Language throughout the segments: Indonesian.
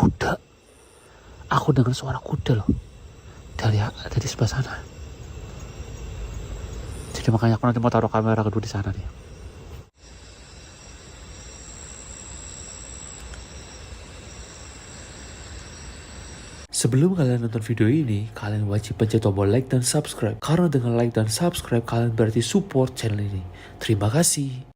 kuda. Aku dengar suara kuda loh dari sebelah sana. Jadi makanya aku nanti mau taruh kamera kedua di sana nih. Sebelum kalian nonton video ini, kalian wajib pencet tombol like dan subscribe. Karena dengan like dan subscribe, kalian berarti support channel ini. Terima kasih.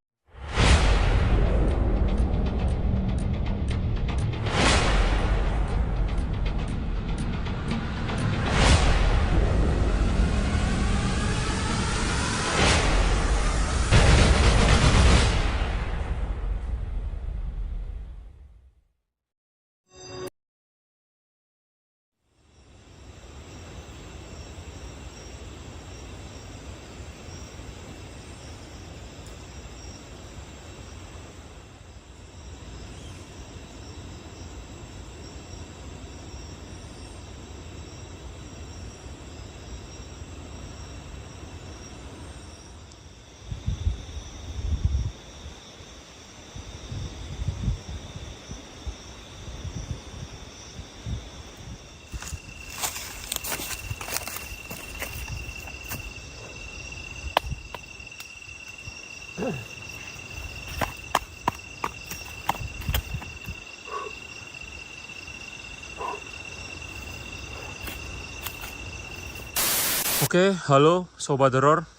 Oke, halo Sobat Horor,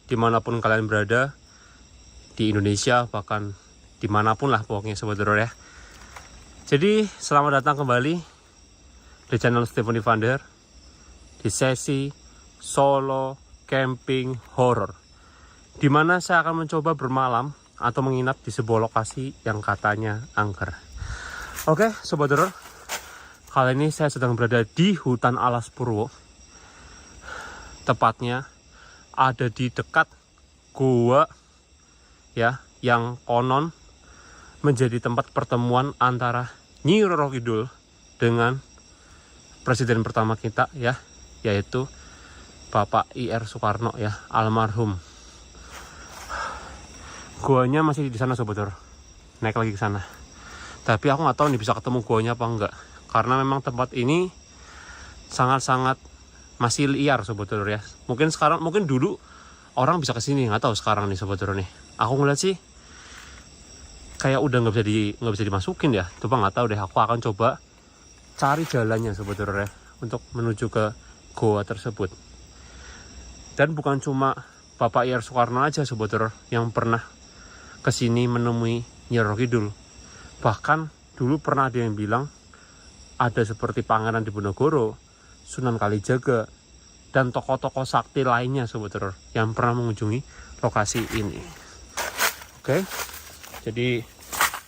dimanapun kalian berada, di Indonesia, bahkan dimanapun lah pokoknya Sobat Horor ya. Jadi, selamat datang kembali di channel Stephen Evander, di sesi solo camping horror, dimana saya akan mencoba bermalam atau menginap di sebuah lokasi yang katanya angker. Oke, Sobat Horor, kali ini saya sedang berada di hutan alas Purwo. Tepatnya ada di dekat gua ya, yang konon menjadi tempat pertemuan antara Nyi Roro Kidul dengan presiden pertama kita ya, yaitu Bapak I.R. Soekarno ya, almarhum. Guanya masih di sana Sobat Horor. Naik lagi ke sana. Tapi aku nggak tahu nih bisa ketemu guanya apa enggak. Karena memang tempat ini sangat-sangat masih liar Sobat Horor ya. Mungkin sekarang, mungkin dulu orang bisa kesini, nggak tahu sekarang nih Sobat Horor nih. Aku ngeliat sih kayak udah nggak bisa dimasukin ya. Coba nggak tahu deh. Aku akan coba cari jalannya Sobat Horor ya, untuk menuju ke goa tersebut. Dan bukan cuma Bapak I.R. Soekarno aja Sobat Horor yang pernah kesini menemui Nyi Roro Kidul. Bahkan dulu pernah ada yang bilang ada seperti Pangeran Diponegoro, Sunan Kalijaga, dan tokoh-tokoh sakti lainnya Sobat Horor yang pernah mengunjungi lokasi ini. Oke, jadi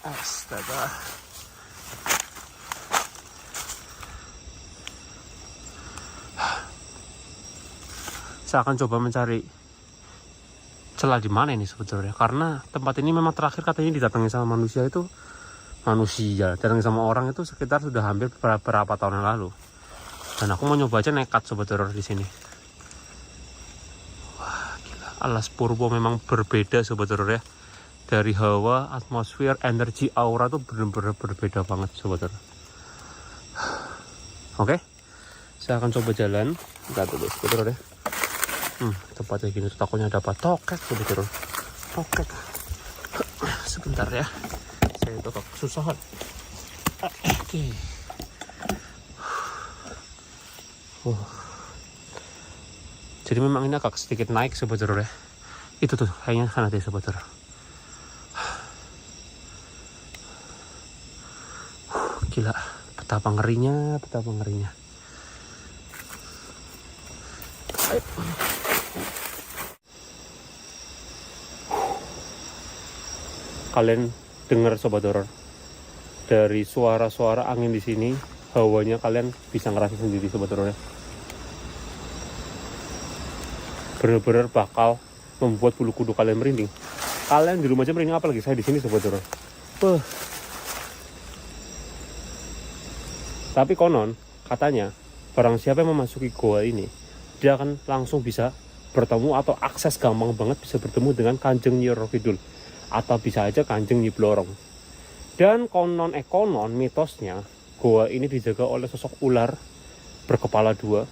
astaga, saya akan coba mencari celah di mana ini Sobat Horor ya, karena tempat ini memang terakhir katanya didatangi sama manusia, datangi sama orang itu sekitar sudah hampir beberapa tahun yang lalu. Dan aku mau nyoba aja nekat Sobat Horor di sini. Wah, gila. Alas Purwo memang berbeda Sobat Horor ya. Dari hawa, atmosfer, energi, aura tuh benar-benar berbeda banget Sobat Horor. Oke. Saya akan coba jalan. Enggak tuh Sobat Horor ya. Tempatnya gini tuh takutnya ada apa? Tokek Sobat Horor. Tokek. Sebentar ya. Saya tokek kesusahan. Oke. Jadi memang ini agak sedikit naik Sobat Horor ya. Itu tuh kayaknya sana deh Sobat Horor. Gila, betapa ngerinya. Ayo. Kalian dengar Sobat Horor, dari suara-suara angin di sini, hawanya kalian bisa ngerasa sendiri Sobat Horor ya. Benar-benar bakal membuat bulu kuduk kalian merinding. Kalian di rumah aja merinding, apalagi saya di sini Sobat Horor. Tapi konon katanya barang siapa yang memasuki goa ini, dia akan langsung bisa bertemu atau akses gampang banget bisa bertemu dengan Kanjeng Nyi Roro Kidul, atau bisa aja Kanjeng Nyi Blorong. Dan konon mitosnya Goa ini dijaga oleh sosok ular berkepala dua.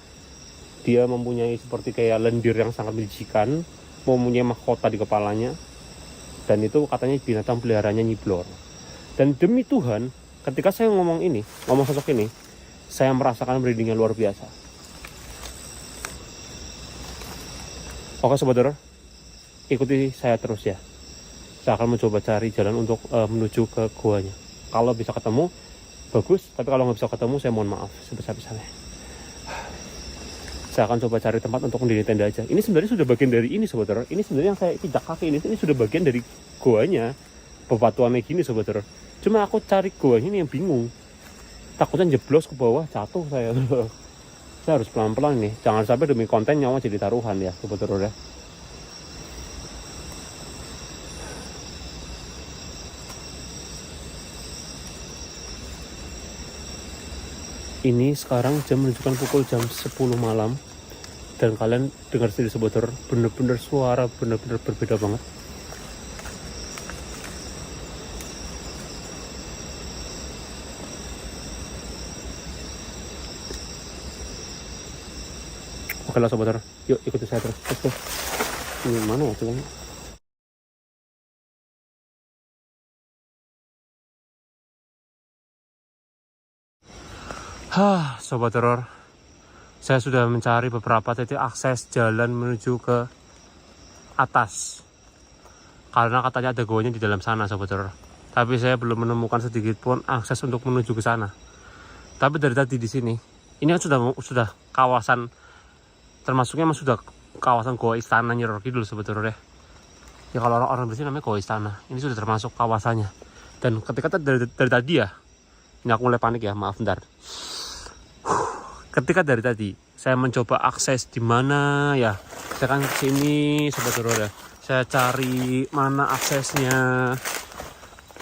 Dia mempunyai seperti kayak lendir yang sangat menjijikan, mempunyai mahkota di kepalanya, dan itu katanya binatang peliharaannya Nyi Blor. Dan demi Tuhan, ketika saya ngomong sosok ini, saya merasakan merindingnya luar biasa. Oke sobat horor, ikuti saya terus ya. Saya akan mencoba cari jalan untuk menuju ke goanya. Kalau bisa ketemu, bagus. Tapi kalau nggak bisa ketemu, saya mohon maaf sebesar-besarnya. Saya akan coba cari tempat untuk mendirikan tenda aja. Ini sebenarnya sudah bagian dari ini sobat horor. Ini sebenarnya yang saya pijak kaki ini sudah bagian dari goanya. Bebatuannya gini sobat horor. Cuma aku cari goanya ini yang bingung. Takutnya jeblos ke bawah, jatuh saya. Saya harus pelan-pelan nih. Jangan sampai demi konten nyawa jadi taruhan ya sobat horor ya. Ini sekarang jam menunjukkan pukul jam 10 malam. Dan kalian dengar sendiri sobat horor, bener-bener suara bener-bener berbeda banget. Oke lah sobat horor, yuk ikuti saya terus. Oke. Ini mana ya coba? Sobat horor, saya sudah mencari beberapa titik akses jalan menuju ke atas. Karena katanya ada goanya di dalam sana sobat horor. Tapi saya belum menemukan sedikit pun akses untuk menuju ke sana. Tapi dari tadi di sini, ini kan sudah kawasan, termasuknya memang sudah kawasan Goa Istana Nyi Roro Kidul sobat horor ya. Ya kalau orang-orang di sini namanya Goa Istana. Ini sudah termasuk kawasannya. Dan ketika dari tadi ya, ini aku mulai panik ya, maaf bentar. Ketika dari tadi saya mencoba akses di mana ya, saya kan kesini sobat horor ya, saya cari mana aksesnya.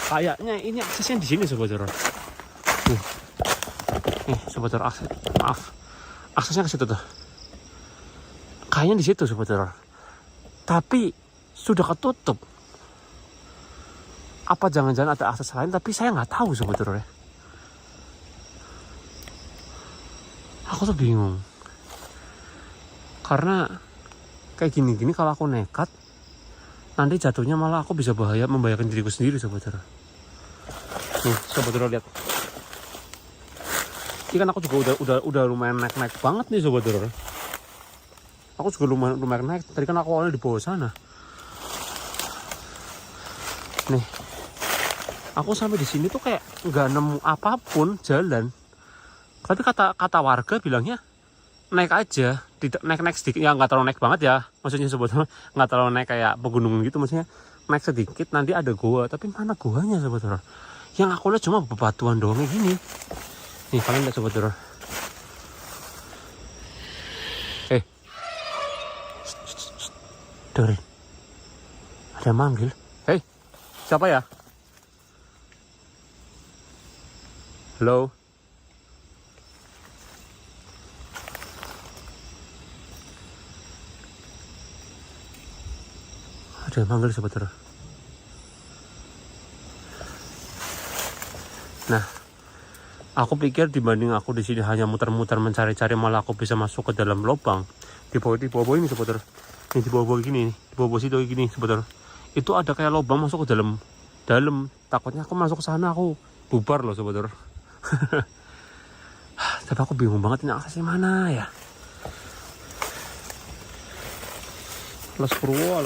Kayaknya ini aksesnya di sini sobat horor. Nih sobat horor, aksesnya ke situ tuh. Kayaknya di situ sobat horor. Tapi sudah ketutup. Apa jangan-jangan ada akses lain? Tapi saya nggak tahu sobat horor ya. Aku tuh bingung. Karena kayak gini-gini kalau aku nekat, nanti jatuhnya malah aku bisa membahayakan diriku sendiri sobat horor. Nih sobat horor lihat. Ini kan aku juga udah lumayan naik banget nih sobat horor. Aku juga lumayan naik. Tadi kan aku awalnya di bawah sana. Nih, aku sampai di sini tuh kayak nggak nemu apapun jalan. Tapi kata warga bilangnya naik aja, naik sedikit, ya nggak terlalu naik banget ya. Maksudnya sebetulnya nggak terlalu naik kayak pegunungan gitu, maksudnya naik sedikit nanti ada goa. Tapi mana goanya sebetulnya? Yang aku lihat cuma bebatuan doang gini. Nih kalian lihat sebetulnya. Dengerin, ada yang manggil. Hei, siapa ya? Halo. Ada yang manggil sobat horor. Nah, aku pikir dibanding aku di sini hanya muter-muter mencari-cari, malah aku bisa masuk ke dalam lubang. Di bawah ini sobat horor. Ini di bawah gini nih, di bawah situ gini sobat horor. Itu ada kayak lubang masuk ke dalam. Takutnya aku masuk ke sana aku bubar loh sobat horor. Tapi aku bingung banget ini aksesnya mana ya. Alas Purwo.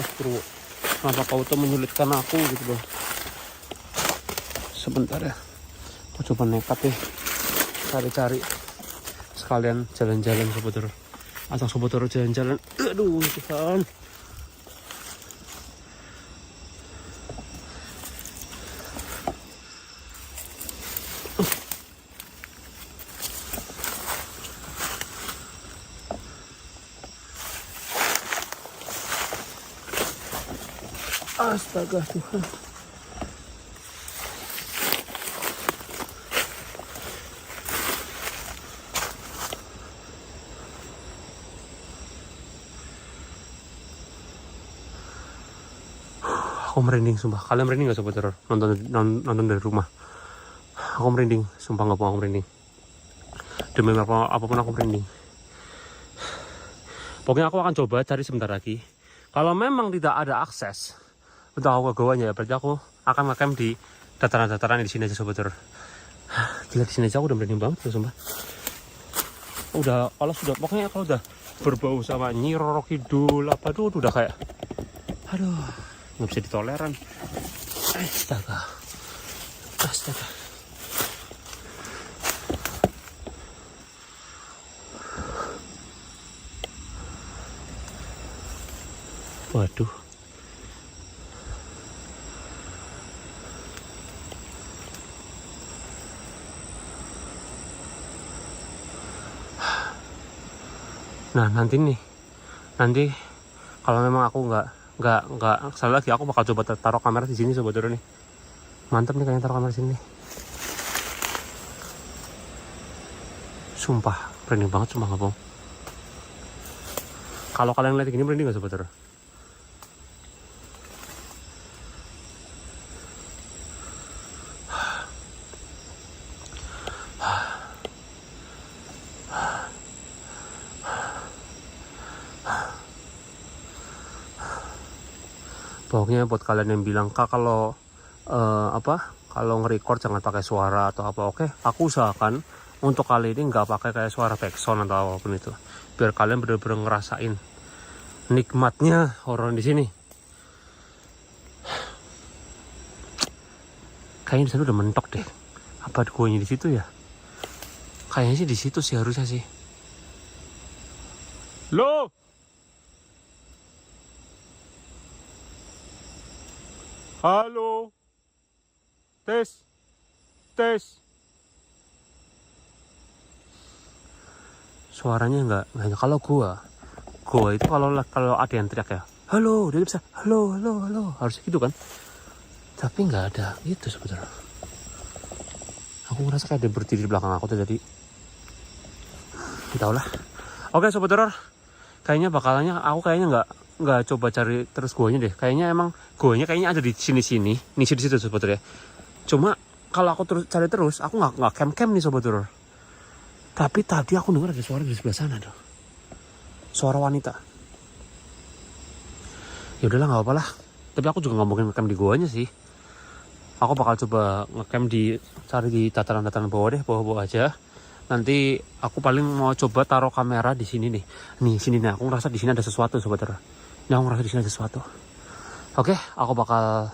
Kenapa kau tuh menyulitkan aku gitu loh. Sebentar ya, aku coba nekat ya, cari-cari sekalian jalan-jalan sobat horor. Asal sobat horor jalan-jalan. Aduh Tuhan. Astaga Tuhan. Aku merinding sumpah. Kalian merinding gak sobat horor? Nonton dari rumah. Aku merinding, sumpah gak bohong, aku merinding. Demi apapun aku merinding. Pokoknya aku akan coba cari sebentar lagi. Kalau memang tidak ada akses untuk aku ke goanya, ya berarti aku akan ngecamp di dataran-dataran di sini aja sobat horor. Gila, di sini aja aku udah merinding banget sumpah. Pokoknya kalau udah berbau sama Nyi Roro Kidul apa tuh udah kayak aduh, nggak bisa ditoleran. Astaga. Waduh. Nah nanti kalau memang aku nggak salah lagi, aku bakal coba taruh kamera di sini sobat horor nih. Mantap nih kayaknya taruh kamera di sini. Sumpah merinding banget, sumpah nggak bohong. Kalau kalian lihat gini merinding nggak sobat horor? Pokoknya buat kalian yang bilang, Kak kalau kalau nge-record jangan pakai suara atau apa, oke, aku usahakan untuk kali ini nggak pakai kayak suara backsound atau apapun itu, biar kalian bener-bener ngerasain nikmatnya horor di sini. Kayaknya di sana udah mentok deh. Apa guanya di situ ya? Kayaknya sih di situ sih harusnya sih. Loh. Halo. Tes. Suaranya nggak hanya kalau gua itu kalau ada yang teriak ya, halo, dia bisa halo, harusnya gitu kan. Tapi nggak ada itu sebetulnya. Aku ngerasa kayak ada berdiri di belakang aku tuh, jadi entahlah. Oke sobat horor, kayaknya aku kayaknya nggak coba cari terus guanya deh. Kayaknya emang guanya kayaknya ada di sini di situ sobat horor ya. Cuma kalau aku cari terus, aku nggak camp nih sobat horor. Tapi tadi aku dengar ada suara di sebelah sana tuh, suara wanita. Ya udahlah nggak apa-apa lah. Tapi aku juga nggak mungkin ngecamp di guanya sih. Aku bakal coba ngecamp cari di dataran bawah deh, bawah aja. Nanti aku paling mau coba taruh kamera di sini nih. Sini nih, aku ngerasa di sini ada sesuatu sobat horor. Aku ngerasa di sini ada sesuatu. Oke, aku bakal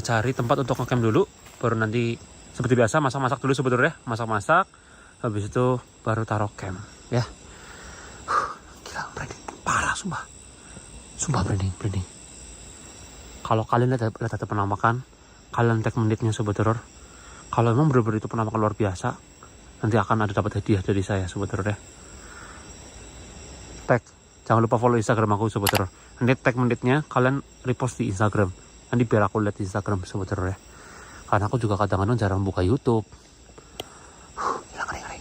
cari tempat untuk ngecamp dulu. Baru nanti seperti biasa masak-masak dulu sobat horor ya. Masak-masak. Habis itu baru taruh camp ya. Gila, merinding parah sumpah. Sumpah merinding. Kalau kalian lihat ada penampakan, kalian tag menitnya sobat horor. Kalau memang benar-benar itu penampakan luar biasa, nanti akan ada dapat hadiah dari saya sobat horor ya. Tag, jangan lupa follow Instagram aku sobat horor. Nanti tag menitnya kalian repost di Instagram. Nanti biar aku lihat di Instagram sobat horor ya. Karena aku juga kadang-kadang jarang buka YouTube.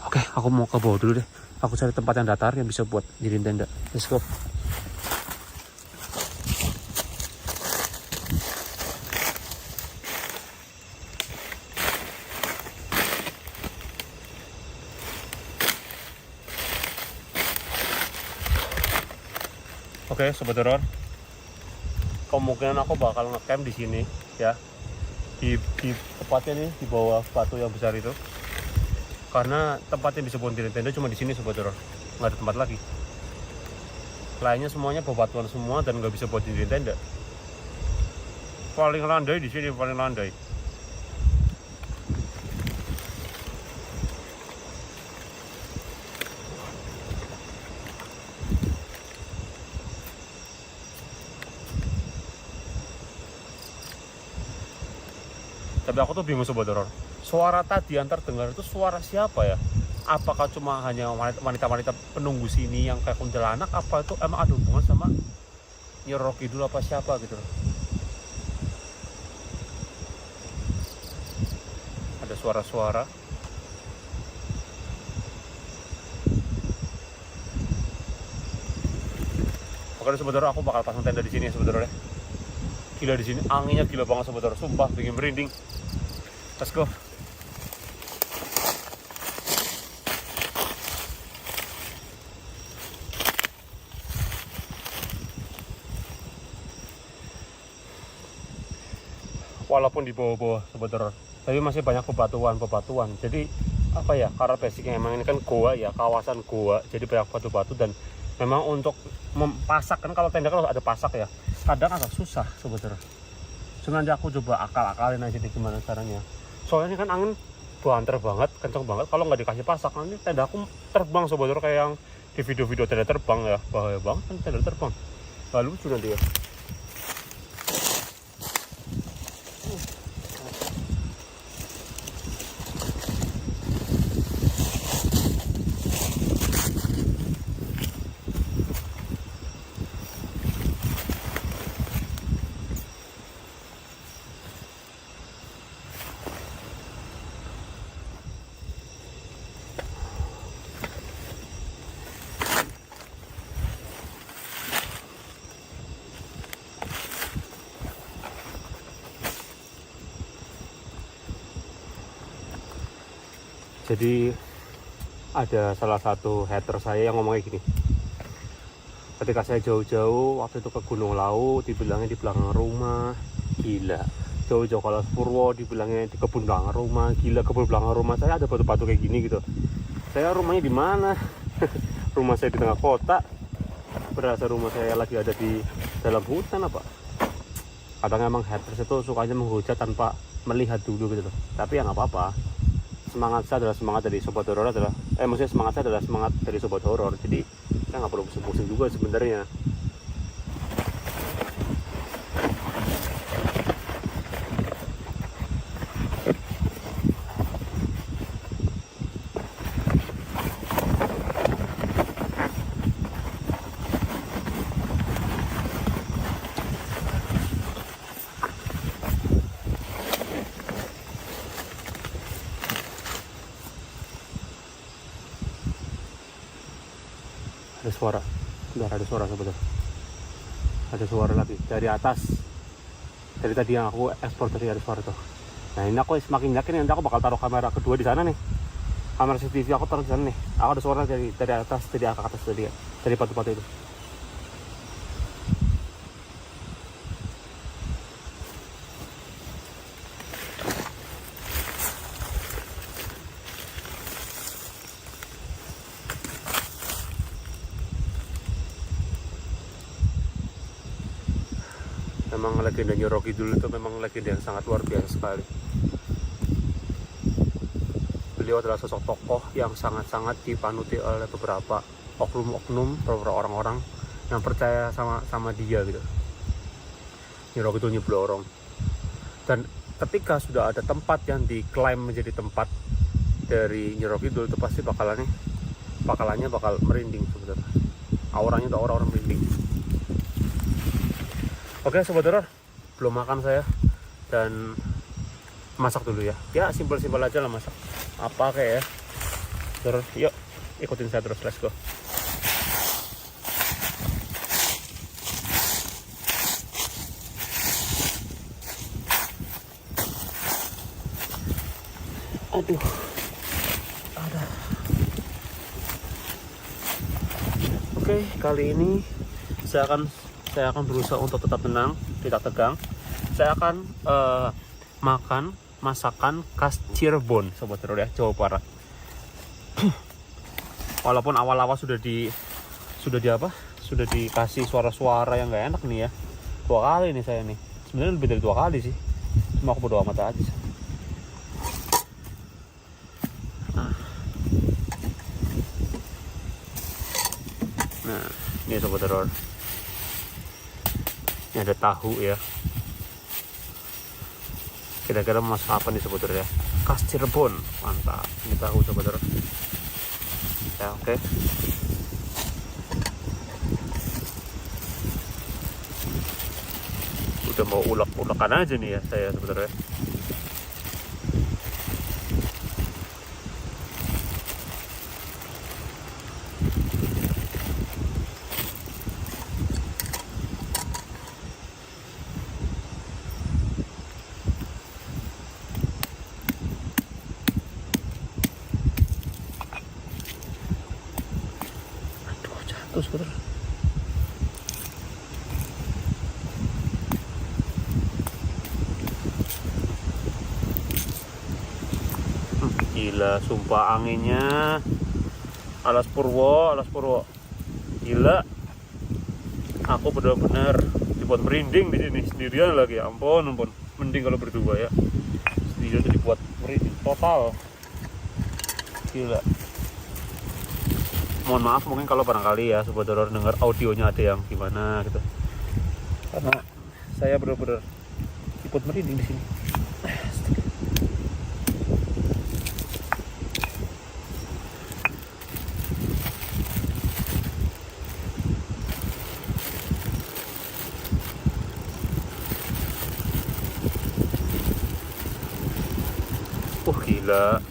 Oke, aku mau ke bawah dulu deh. Aku cari tempat yang datar yang bisa buat diriin tenda. Let's go. Oke, sobat horor. Kemungkinan aku bakal ngecamp di sini ya. Di tepatnya nih di bawah batu yang besar itu. Karena tempatnya bisa buat diriin tenda cuma di sini sobat horor. Nggak ada tempat lagi. Lainnya semuanya bebatuan semua dan nggak bisa buat diriin tenda. Paling landai di sini, paling landai. Tapi aku tuh bingung sobat horor. Suara tadi yang terdengar itu suara siapa ya? Apakah cuma hanya wanita-wanita penunggu sini yang kayak kuntilanak, apa itu emang ada hubungan sama Nyi Roro Kidul apa siapa gitu? Ada suara-suara. Oke sobat horor, aku bakal pasang tenda di sini ya sobat horor ya. Gila di sini, anginnya gila banget sobat horor, sumpah bikin merinding. Let's go. walaupun di bawah-bawah sebenarnya, tapi masih banyak bebatuan. Jadi apa ya, karena basicnya emang ini kan goa ya, kawasan goa, jadi banyak batu-batu. Dan memang untuk mempasak kan, kalau tenda kan ada pasak ya, kadang agak susah sebenarnya. Cuman nanti aku coba akal-akalin aja deh gimana caranya. Soalnya ini kan angin banter banget, kenceng banget. Kalau nggak dikasih pasak nanti tenda aku terbang sebenarnya, kayak yang di video-video tenda terbang ya. Bahaya banget kan tenda terbang, nggak lucu nanti ya. Jadi ada salah satu hater saya yang ngomongnya gini, ketika saya jauh-jauh waktu itu ke Gunung Lawu, dibilangnya di belakang rumah, gila. Jauh-jauh kalau Purwo dibilangnya di kebun belakang rumah, gila. Kebun belakang rumah saya ada batu-batu kayak gini gitu. Saya rumahnya di mana? Rumah saya di tengah kota, berasa rumah saya lagi ada di dalam hutan apa? Kadang emang haters itu sukanya menghujat tanpa melihat dulu gitu loh. Tapi ya nggak apa-apa. Semangat saya adalah semangat dari sobat horor maksudnya semangat saya adalah semangat dari sobat horor. Jadi saya nggak perlu pusing-pusing juga sebenarnya. Ada suara, udah ada suara sebetulnya. Ada suara lagi dari atas. Dari tadi yang aku ekspor tadi ada suara tuh. Nah ini aku semakin yakin nanti aku bakal taruh kamera kedua di sana nih. Kamera CCTV aku taruh di sana nih. Aku ada suara dari atas, dari atas tadi ya, dari batu-batu itu. Memang legenda Nyi Ro Kidul itu memang legenda yang sangat luar biasa sekali. Beliau adalah sosok tokoh yang sangat-sangat dipanuti oleh beberapa oknum-oknum, beberapa orang-orang yang percaya sama dia gitu. Nyi Ro Kidul Nyi Blorong. Dan ketika sudah ada tempat yang diklaim menjadi tempat dari Nyi Ro Kidul, itu pasti bakalannya bakal merinding sebenarnya. Auranya itu aura-aura merinding. Oke sobat horor, belum makan saya dan masak dulu ya. Ya simpel-simpel aja lah masak. Apa kayak ya. Terus yuk ikutin saya terus, let's go. Aduh. Ada. Oke, kali ini saya akan berusaha untuk tetap tenang, tidak tegang. Saya akan makan masakan khas Cirebon, sobat horor ya, Jawa Barat. Walaupun awal-awal sudah dikasih suara-suara yang nggak enak nih ya. 2 kali nih saya nih. Sebenarnya lebih dari 2 kali sih. Cuma aku bodo amat aja. Nah, ini sobat horor. Ini ada tahu ya. Kira-kira masak apa nih sobat horor ya? Khas Cirebon, mantap. Ini tahu sobat horor. Ya oke. Udah mau ulek-ulekan aja nih ya saya sobat horor ya. Skuter. Gila, sumpah anginnya. Alas Purwo. Gila. Aku benar-benar dibuat merinding di sini sendirian lagi. Ampun. Mending kalau berdua ya. Sendirian tuh dibuat merinding total. Gila. Mohon maaf mungkin kalau barangkali ya sobat horor dengar audionya ada yang gimana gitu. Karena saya benar-benar dibuat merinding di sini. Gila.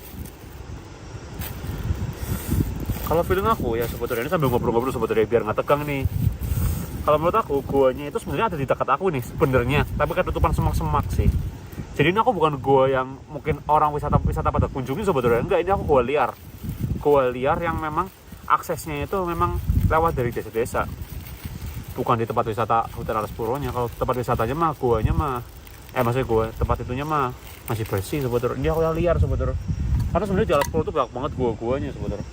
Kalau feeling aku ya sebetulnya ini sambil ngobrol-ngobrol sebetulnya biar nggak tegang nih. Kalau menurut aku guanya itu sebenarnya ada di dekat aku nih sebenarnya, tapi ketutupan semak-semak sih. Jadi ini aku bukan gua yang mungkin orang wisata pada kunjungi sebetulnya, enggak, ini aku gua liar. Gua liar yang memang aksesnya itu memang lewat dari desa-desa. Bukan di tempat wisata Hutan Alas Purwonya. Kalau tempat wisatanya mah guanya mah maksudnya gua tempat itunya mah masih bersih sebetulnya. Ini aku yang liar sebetulnya. Karena sebenarnya di Alas Purwo tuh banyak banget gua-guanya sebetulnya.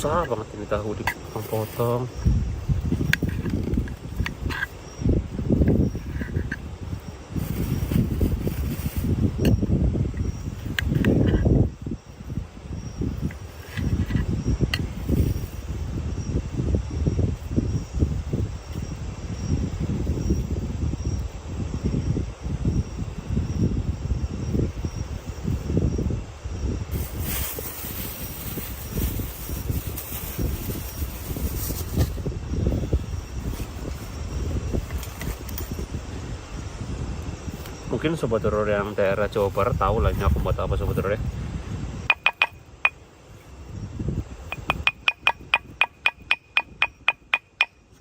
Susah banget ini tahu dipotong-potong. Mungkin sobat horor yang daerah Jawa Barat tahu lah ini aku buat apa sobat horor ya.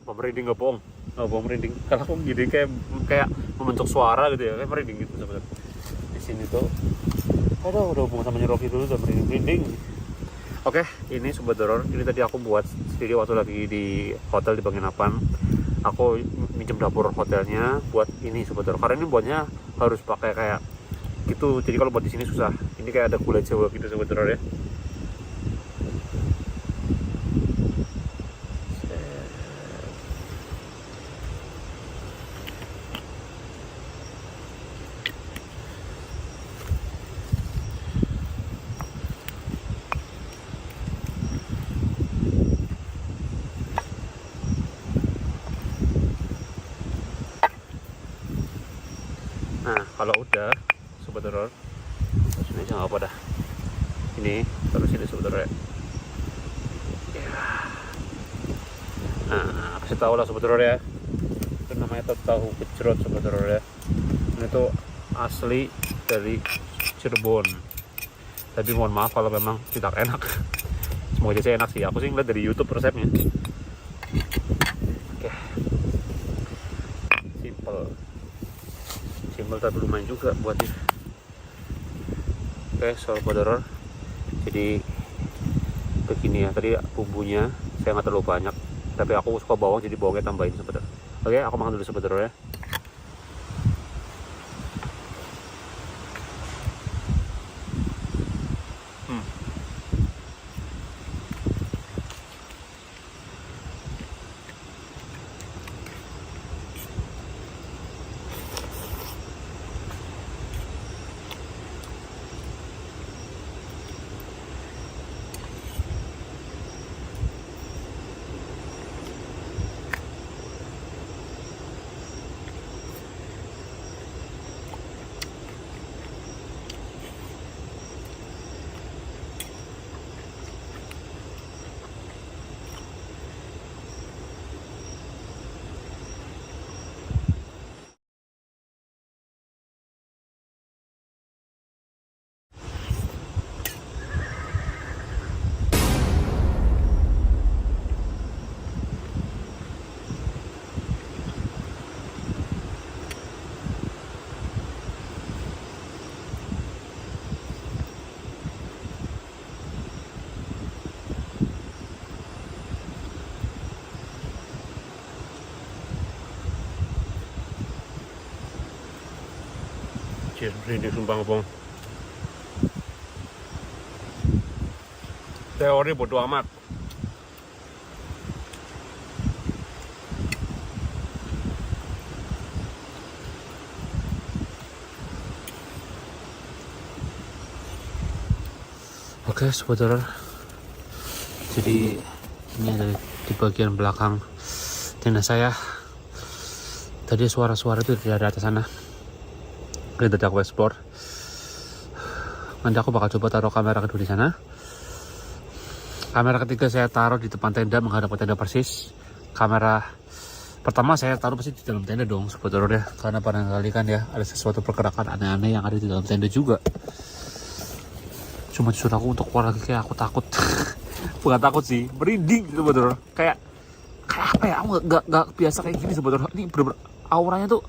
Sumpah merinding, nggak bohong, merinding. Kalau aku gini kayak membentuk suara gitu ya, kayak merinding gitu sobat horor. Di sini tuh, aduh udah hubungan sama Rocky dulu udah merinding. Oke, ini sobat horor, ini tadi aku buat sendiri waktu lagi di hotel di penginapan. Aku minjem dapur hotelnya buat ini sobat horor. Karena ini buatnya harus pakai kayak gitu. Jadi kalau buat di sini susah. Ini kayak ada gulai Jawa gitu sobat horor ya. Nah, kalau udah sobat horor, ini aja nggak apa dah. Ini terus ini sobat horor ya. Nah, kasih tahu lah sobat horor ya. Itu namanya tahu gejrot sobat horor ya. Ini tuh asli dari Cirebon. Tapi mohon maaf kalau memang tidak enak. Semoga aja enak sih. Aku sih ngeliat dari YouTube resepnya. Oke. Simple tapi lumayan juga buatnya. Oke, sobat horor. Jadi begini ya, tadi bumbunya saya nggak terlalu banyak, tapi aku suka bawang jadi bawangnya tambahin sobat horor. Oke, aku makan dulu sobat horor ya. Anjir, ini sumpah ngomong. Teori bodo amat. Oke, saudara. Jadi ini dari di bagian belakang tenda saya. Tadi suara-suara itu dari atas sana. Ini tadi aku explore. Nanti aku bakal coba taruh kamera kedua di sana. Kamera ketiga saya taruh di depan tenda menghadap ke tenda persis. Kamera pertama saya taruh pasti di dalam tenda dong, sebetulnya, karena barangkali kan ya ada sesuatu pergerakan aneh-aneh yang ada di dalam tenda juga. Cuma justru aku untuk keluar lagi kayak aku takut. Bukan takut sih, merinding gitu bener. Kayak apa ya? Aku nggak biasa kayak gini sebetulnya. Ini bener-bener auranya tuh.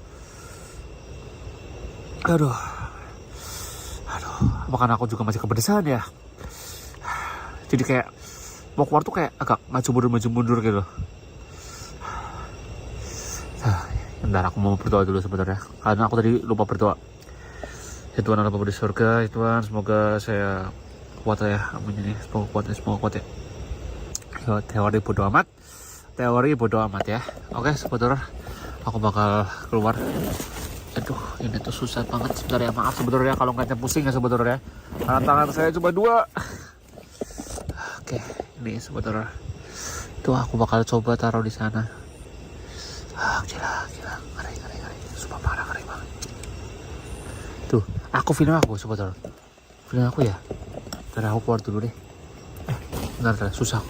Aduh. Makanya aku juga masih kepedesan ya. Jadi kayak mau keluar tuh kayak agak maju mundur gitu. Bentar, aku mau berdoa dulu sebenarnya. Karena aku tadi lupa berdoa. Ya Tuhan Allah Bapa di surga, ya Tuhan, semoga saya kuat ya, amin ini, semoga kuat ya. Teori bodo amat ya. Oke, sebentar, aku bakal keluar. Aduh, ini tuh susah banget sebenarnya, maaf sebenarnya kalau nggak pusing ya sebenarnya. Karena tangan saya cuma 2. Oke, ini sebentar. Tuh aku bakal coba taruh di sana. Gila, ngeri, sumpah parah, ngeri banget. Tuh, aku film aku sebetulnya. Film aku ya. Ntar aku keluar dulu deh. Bentar, susah.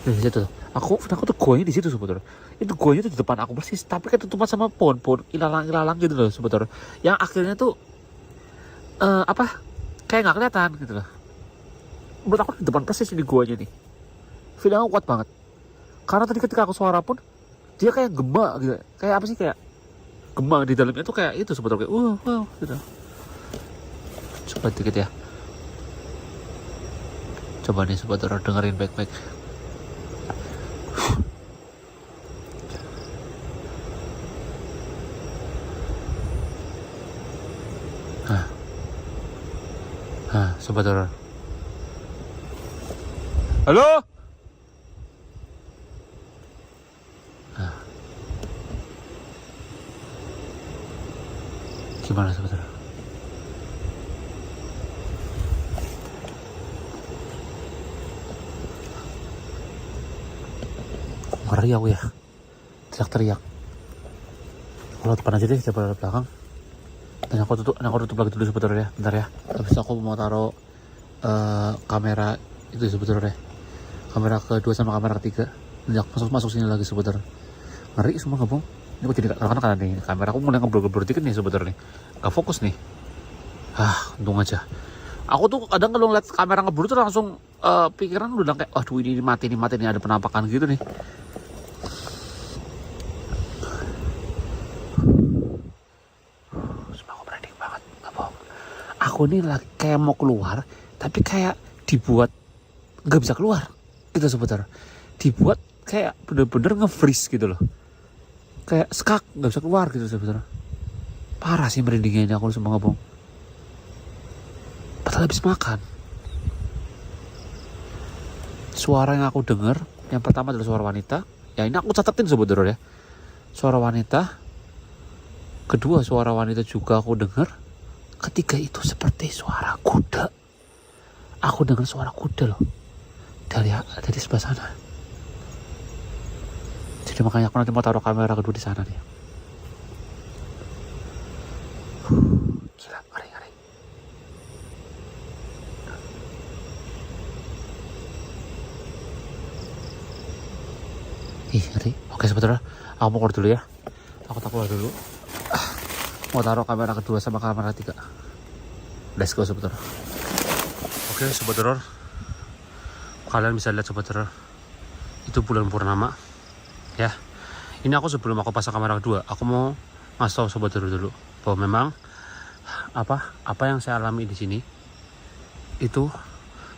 Di situ. Aku tuh goanya di situ sebetulnya. Itu goanya tuh di depan aku persis, tapi ketutupan sama pohon ilalang gitu loh sebetulnya. Yang akhirnya tuh kayak nggak kelihatan gitu loh. Menurut aku di depan persis di goanya nih. Film aku kuat banget. Karena tadi ketika aku suara pun dia kayak gema gitu. Kayak apa sih, kayak gema di dalamnya tuh kayak itu sebetulnya, kayak wow gitu. Coba dikit ya. Coba nih sebetulnya dengerin baik-baik. Sebetulnya. Halo? Gimana sebetulnya? Ngeri aku ya, teriak-teriak. Kalau depan aja deh, coba belakang. Dan aku tutup lagi dulu sebetulnya, bentar ya. Habis aku mau taruh kamera itu sebetulnya. Kamera kedua sama kamera ketiga. Dan aku masuk sini lagi sebetulnya. Ngeri semua gabung. Ini aku jadi karena nih kamera aku mulai ngeblur dikit nih sebetulnya nih. Gak fokus nih. Untung aja. Aku tuh kadang kalau ngeliat kamera ngeblur tuh langsung pikiran udah kayak, aduh ini mati nih, ada penampakan gitu nih. Sumpah aku merinding banget, gak bohong. Aku ini lagi kayak mau keluar, tapi kayak dibuat gak bisa keluar gitu sebetulnya. Dibuat kayak bener-bener nge-freeze gitu loh. Kayak skak, gak bisa keluar gitu sebetulnya. Parah sih merindingnya ini aku semua ngomong. Padahal habis makan. Suara yang aku dengar, yang pertama adalah suara wanita. Ya ini aku catetin sebetulnya ya. Suara wanita. Kedua, suara wanita juga aku dengar. Ketiga itu seperti suara kuda. Aku dengar suara kuda loh. Dari sebelah sana. Jadi makanya aku nanti mau taruh kamera kedua di sana nih. Gila, ngeri. Ngeri. Oke, sebetulnya aku mau keluar dulu ya. Aku keluar dulu. Mau taruh kamera kedua sama kamera ketiga. Let's go sebetulnya. Oke, sebetulnya kalian bisa lihat sebetulnya itu bulan purnama ya. Ini aku sebelum aku pasang kamera kedua, aku mau ngasih tahu sebetulnya dulu bahwa memang apa yang saya alami di sini itu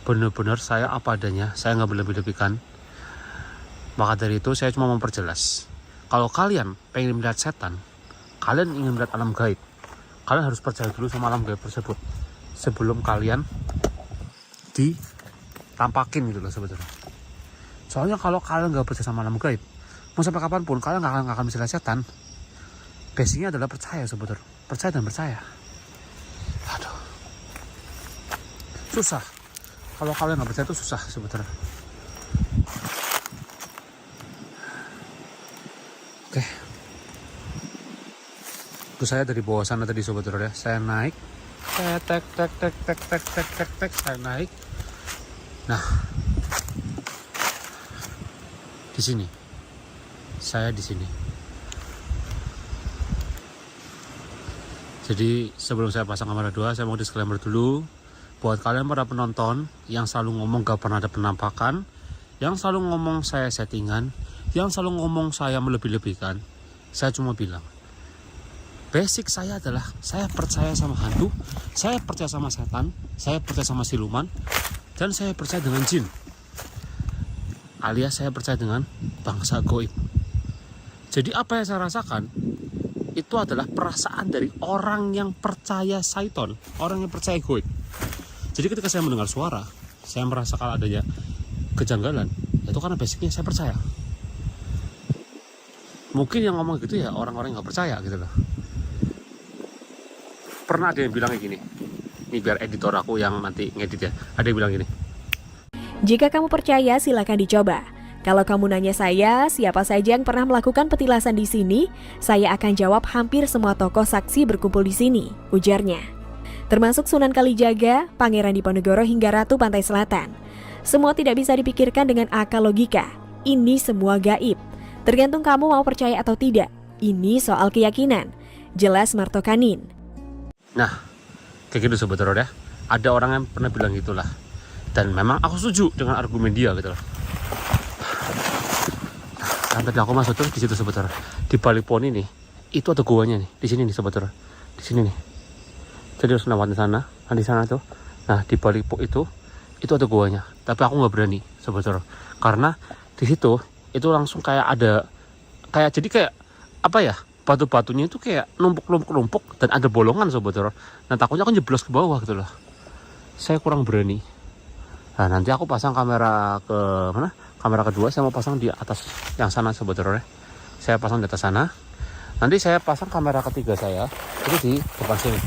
benar-benar saya apa adanya, saya nggak berlebih-lebihkan. Maka dari itu saya cuma memperjelas. Kalau kalian pengen melihat setan, kalian ingin melihat alam gaib, kalian harus percaya dulu sama alam gaib tersebut sebelum kalian ditampakin gitu loh sebetulnya. Soalnya kalau kalian nggak percaya sama alam gaib, mau sampai kapanpun kalian nggak akan bisa lihat setan. Basicnya adalah percaya sebetulnya, percaya dan percaya. Aduh, susah. Kalau kalian nggak percaya itu susah sebetulnya. Oke, itu saya dari bawah sana tadi sebetulnya. Saya naik, saya naik. Nah, di sini, saya di sini. Jadi sebelum saya pasang kamera 2, saya mau disclaimer dulu. Buat kalian para penonton yang selalu ngomong gak pernah ada penampakan, yang selalu ngomong saya settingan, yang selalu ngomong saya melebih-lebihkan, saya cuma bilang, basic saya adalah saya percaya sama hantu, saya percaya sama setan, saya percaya sama siluman, dan saya percaya dengan jin. Alias saya percaya dengan bangsa gaib. Jadi apa yang saya rasakan itu adalah perasaan dari orang yang percaya syaiton, orang yang percaya gaib. Jadi ketika saya mendengar suara, saya merasakan adanya kejanggalan, itu karena basicnya saya percaya. Mungkin yang ngomong gitu ya orang-orang yang nggak percaya gitu loh. Pernah ada yang bilang kayak gini, ini biar editor aku yang nanti ngedit ya, ada yang bilang gini, jika kamu percaya silakan dicoba. Kalau kamu nanya saya, siapa saja yang pernah melakukan petilasan di sini, saya akan jawab hampir semua tokoh saksi berkumpul di sini, ujarnya. Termasuk Sunan Kalijaga, Pangeran Diponegoro hingga Ratu Pantai Selatan. Semua tidak bisa dipikirkan dengan akal logika. Ini semua gaib. Tergantung kamu mau percaya atau tidak. Ini soal keyakinan. Jelas Marto Kanin. nah kayak gitu sebetulnya. Ada orang yang pernah bilang gitulah. Dan memang aku setuju dengan argumen dia gitu loh. Kan tadi aku masuk tuh di situ sebetulnya. Di balik pohon ini, itu ada guanya nih. Di sini nih sebetulnya. Di sini nih. Jadi harus lewat di sana. Nah di sana tuh. Nah di balik pohon itu ada guanya. Tapi aku nggak berani sebetulnya. Karena di situ itu langsung kayak ada jadi kayak apa ya? Batu-batunya itu kayak numpuk dan ada bolongan sebetulnya. Nah takutnya aku jeblos ke bawah gitu loh. Saya kurang berani. Nah nanti aku pasang kamera ke mana? Kamera kedua saya mau pasang di atas yang sana sebetulnya. Saya pasang di atas sana. Nanti saya pasang kamera ketiga saya itu di depan sini.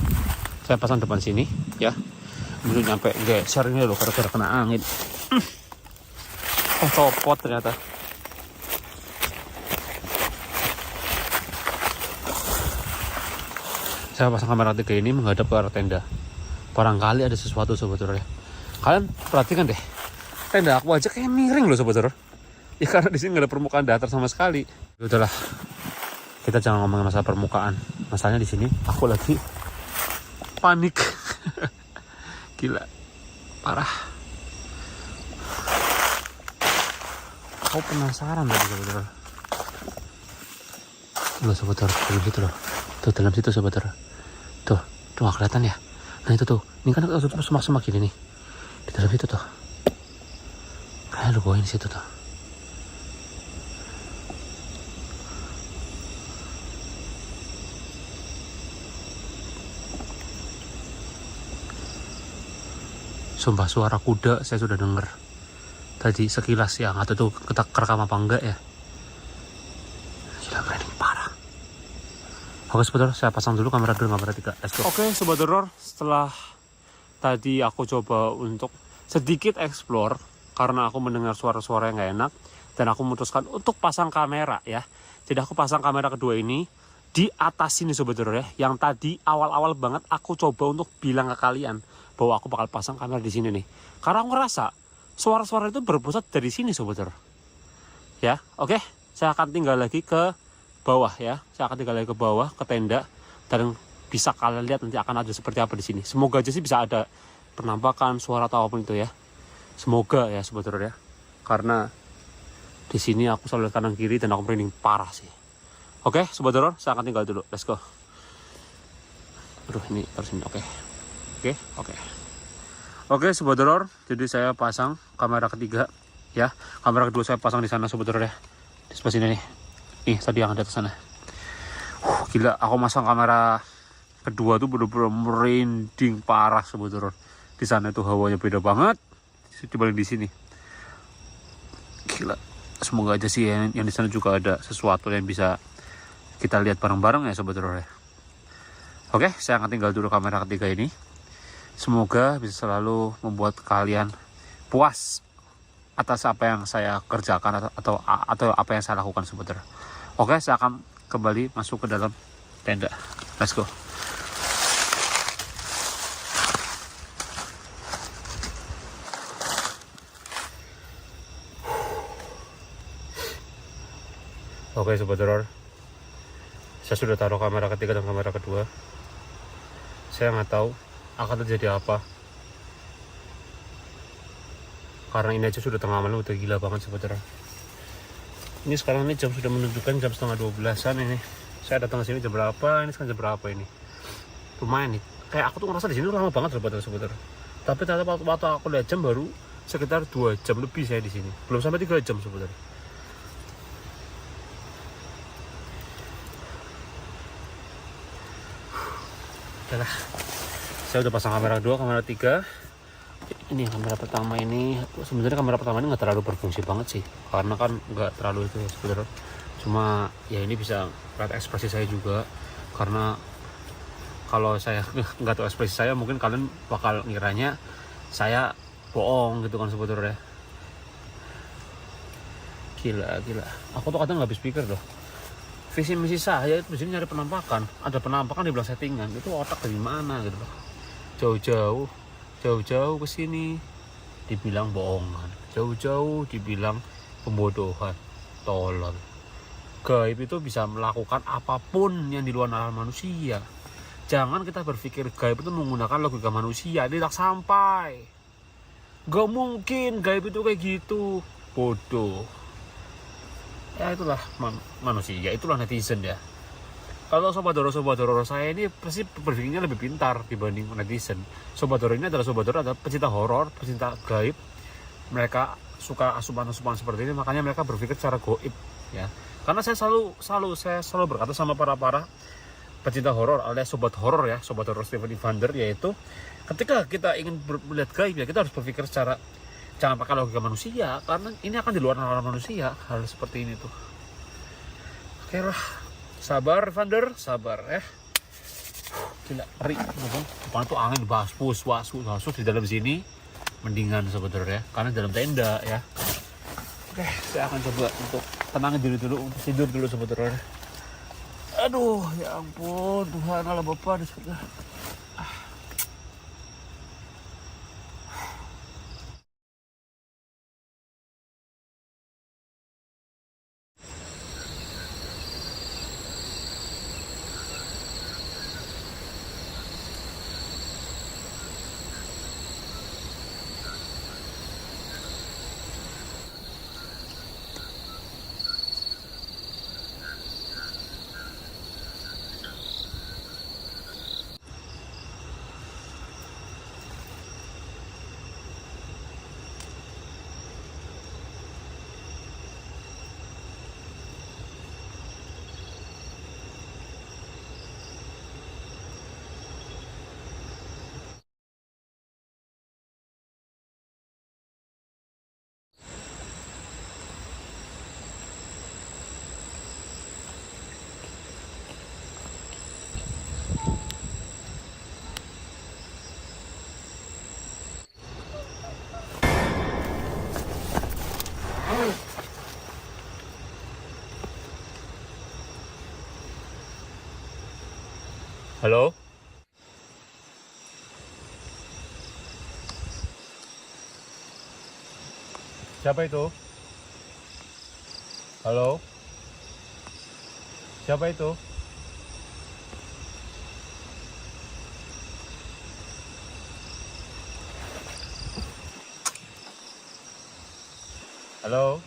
Saya pasang depan sini ya. Belum nyampe geser ini loh gara-gara kena angin. Oh copot ternyata. Saya pasang kamera ketiga ini menghadap ke arah tenda. Barangkali ada sesuatu sebetulnya. Kalian perhatikan deh. Tenda aku aja kayak miring loh sebetulnya. Ya karena di sini nggak ada permukaan datar sama sekali. Udahlah. Kita jangan ngomongin masalah permukaan. Masalahnya di sini aku lagi panik. Gila. Parah. Aku penasaran tadi sebetulnya. Loh sebetulnya dalam situ loh. Tuh dalam situ sebetulnya. Tuh gak kelihatan ya. Nah itu tuh. Ini kan semak-semak gini nih. Di dalam situ tuh. Kayak lu goin situ tuh. Sumpah suara kuda saya sudah dengar. Tadi sekilas ya, nggak tahu tuh kerekam apa enggak ya. Gila merinding parah. Oke sebetulnya saya pasang dulu kamera 2, kamera 3. Let's go. Oke sebetulnya setelah tadi aku coba untuk sedikit explore karena aku mendengar suara-suara yang gak enak dan aku memutuskan untuk pasang kamera ya. Jadi aku pasang kamera kedua ini di atas sini sebetulnya, yang tadi awal-awal banget aku coba untuk bilang ke kalian bahwa aku bakal pasang kamera di sini nih. Karena aku ngerasa suara-suara itu berpusat dari sini sebetulnya. Ya, oke. Saya akan tinggal lagi ke bawah ya. Saya akan tinggal lagi ke bawah ke tenda dan bisa kalian lihat nanti akan ada seperti apa di sini. Semoga aja sih bisa ada penampakan suara atau apapun itu ya. Semoga ya sebetulnya, karena di sini aku selalu lihat kanan kiri dan aku merinding parah sih. Oke, sebetulnya saya akan tinggal dulu. Let's go. Aduh, ini harus ini. Oke, sebetulnya, jadi saya pasang kamera ketiga ya. Kamera kedua saya pasang di sana sebetulnya. Di sebelah sini nih. Nih, tadi yang ada di sana. Gila, aku masang kamera kedua tuh bener-bener merinding parah sebetulnya. Di sana tuh hawanya beda banget dibanding di sini. Gila. Semoga aja sih yang di sana juga ada sesuatu yang bisa kita lihat bareng-bareng ya sebetulnya. Oke, saya akan tinggal dulu kamera ketiga ini. Semoga bisa selalu membuat kalian puas atas apa yang saya kerjakan atau apa yang saya lakukan sebetulnya. Oke, saya akan kembali masuk ke dalam tenda. Let's go. Oke, sobat horor. Saya sudah taruh kamera ketiga dan kamera kedua. Saya nggak tahu akan terjadi apa. Karena ini aja sudah tengah malam, udah gila banget sebetulnya. Ini sekarang ini jam sudah menunjukkan jam setengah 12-an ini. Saya datang ke sini jam berapa? Ini sekarang jam berapa ini? Lumayan nih. Kayak aku tuh ngerasa di sini lama banget sebetulnya. Tapi ternyata waktu aku lihat jam baru sekitar 2 jam lebih saya di sini. Belum sampai 3 jam sebetulnya. Udahlah. Saya udah pasang kamera 2, kamera 3. Ini kamera pertama ini, sebenarnya kamera pertama ini nggak terlalu berfungsi banget sih, karena kan nggak terlalu itu sebenarnya. Cuma ya ini bisa lihat ekspresi saya juga, karena kalau saya nggak tahu ekspresi saya, mungkin kalian bakal ngiranya saya bohong gitu kan sebetulnya. Gila. Aku tuh kadang nggak habis pikir loh. Visi misi saya itu di sini nyari penampakan. Ada penampakan di belakang settingan. Itu otak dari mana gitu loh. Jauh-jauh ke sini dibilang bohongan. Jauh-jauh dibilang pembodohan. Tolol. Gaib itu bisa melakukan apapun yang di luar nalar manusia. Jangan kita berpikir gaib itu menggunakan logika manusia. Tidak sampai. Gak mungkin gaib itu kayak gitu. Bodoh. Ya itulah manusia, itulah netizen ya. Kalau sobat horor saya ini pasti berpikirnya lebih pintar dibanding netizen. Sobat horor ini adalah pecinta horor, pecinta gaib. Mereka suka asupan-asupan seperti ini, makanya mereka berpikir secara goib ya. Karena saya selalu berkata sama para pecinta horor alias sobat horor ya, sobat horor Steven Evander, yaitu ketika kita ingin melihat gaib ya, kita harus berpikir secara, jangan pakai logika manusia, karena ini akan di luar nalar manusia hal seperti ini tuh. Oke lah, sabar Vander, sabar ya. Gila, ngeri. Depan tuh angin basfus di dalam sini mendingan sebetulnya, karena dalam tenda ya. Oke, saya akan coba untuk tenangin diri dulu, untuk tidur dulu sebetulnya. Aduh, ya ampun, Tuhan Allah Bapa di surga. Halo? Siapa itu? Halo? Siapa itu? Halo?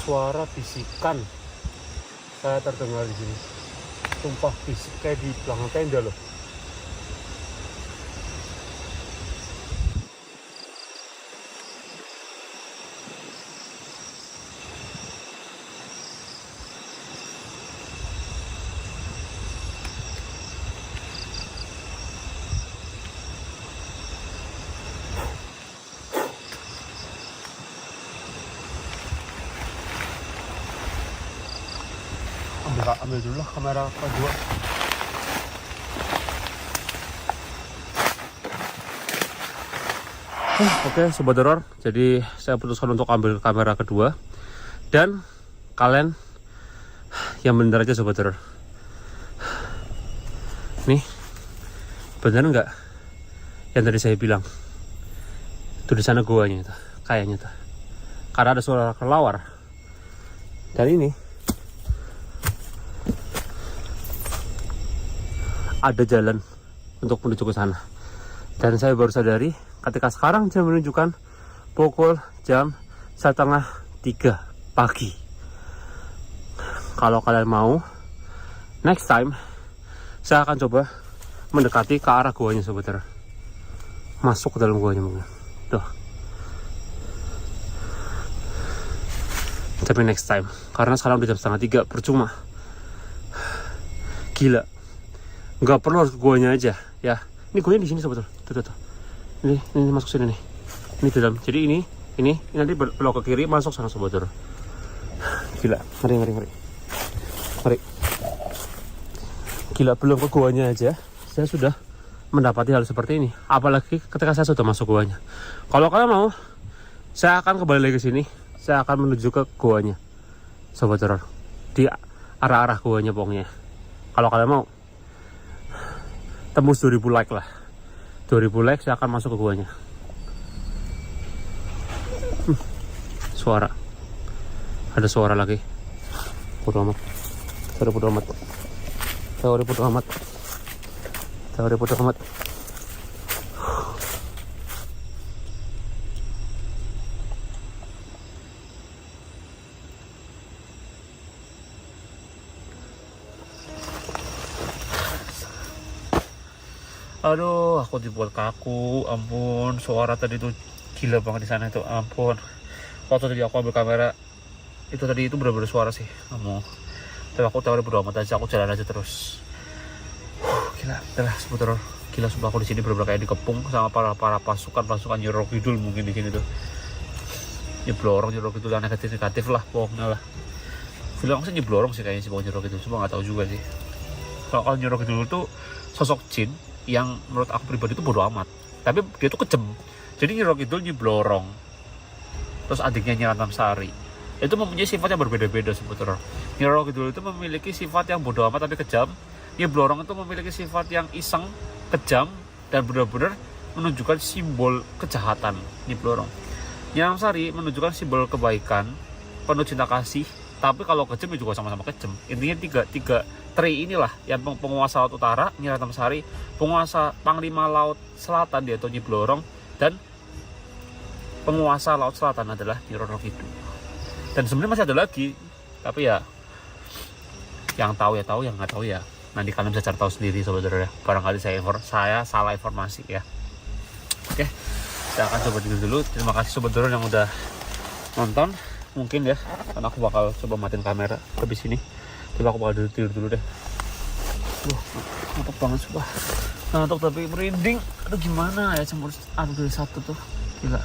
suara bisikan saya terdengar di sini. Sumpah bisik kayak di belakang tenda loh. Ambil dulu lah kamera kedua. Oke, sobat horor, jadi saya putuskan untuk ambil kamera kedua. Dan kalian yang bener aja sobat horor. Nih, bener nggak yang tadi saya bilang? Itu di sana guanya itu, kayaknya tuh. Karena ada suara kelawar. Dan ini ada jalan untuk menuju ke sana. Dan saya baru sadari ketika sekarang jam menunjukkan pukul jam 2:30 pagi. Kalau kalian mau, next time saya akan coba mendekati ke arah guanya sobat horor. Masuk ke dalam guanya mungkin. Tuh. Tapi next time, karena sekarang udah jam 2:30, percuma. Gila. Nggak perlu harus ke guanya aja ya. Ini guanya di sini sobat. Tuh. Ini masuk sini nih. Ini di dalam. Jadi ini nanti belok ke kiri masuk sana sobat. Gila, ngeri. Gila, belum ke guanya aja saya sudah mendapati hal seperti ini. Apalagi ketika saya sudah masuk guanya. Kalau kalian mau, saya akan kembali lagi ke sini. Saya akan menuju ke guanya sobat horor. Di arah-arah guanya pokoknya. Kalau kalian mau, tembus 2000 like lah. 2000 like saya akan masuk ke guanya. Suara. Ada suara lagi. Bodo amat. Aduh, aku dibuat kaku, ampun. Suara tadi tuh gila banget di sana itu, ampun. Waktu tadi aku ambil kamera, itu bener-bener suara sih, kamu. Tapi aku tahu bodo amat aja, aku jalan aja terus. Gila, udah seputar. Gila, sumpah aku di sini bener-bener kayak dikepung sama para pasukan Nyi Roro Kidul mungkin di sini tuh. Nyeblorong Nyi Roro Kidul yang negatif lah, pokoknya lah. Bilang sih nyeblorong sih kayaknya sih Nyi Roro Kidul, cuma nggak tahu juga sih. Kalau Nyi Roro Kidul tuh sosok jin yang menurut aku pribadi itu bodo amat, tapi dia tuh kejem. Jadi Nyi Roro Kidul Nyeblorong, terus adiknya Nyi Ratnasari itu mempunyai sifat yang berbeda-beda sebetulnya. Nyi Roro Kidul itu memiliki sifat yang bodo amat tapi kejam. Nyeblorong itu memiliki sifat yang iseng, kejam, dan benar-benar menunjukkan simbol kejahatan. Nyeblorong. Nyi Ratnasari menunjukkan simbol kebaikan, penuh cinta kasih, tapi kalau kejam juga sama-sama kejam. Intinya tiga tri inilah yang penguasa laut utara Nyi Ratnasari, penguasa panglima laut selatan yaitu Nyi Blorong, dan penguasa laut selatan adalah Nyi Roro Kidul. Dan sebenarnya masih ada lagi, tapi ya yang tahu ya tahu, yang nggak tahu ya nanti kalian bisa cari tahu sendiri saudara. Barangkali saya salah informasi ya. Oke, saya akan coba tidur dulu. Terima kasih saudara yang udah nonton. Mungkin ya, karena aku bakal coba matiin kamera habis ini. Coba aku bakal tidur dulu deh. Ngantuk banget sumpah. Ngantuk tapi merinding. Aduh gimana ya, campur dari satu tuh. Gila.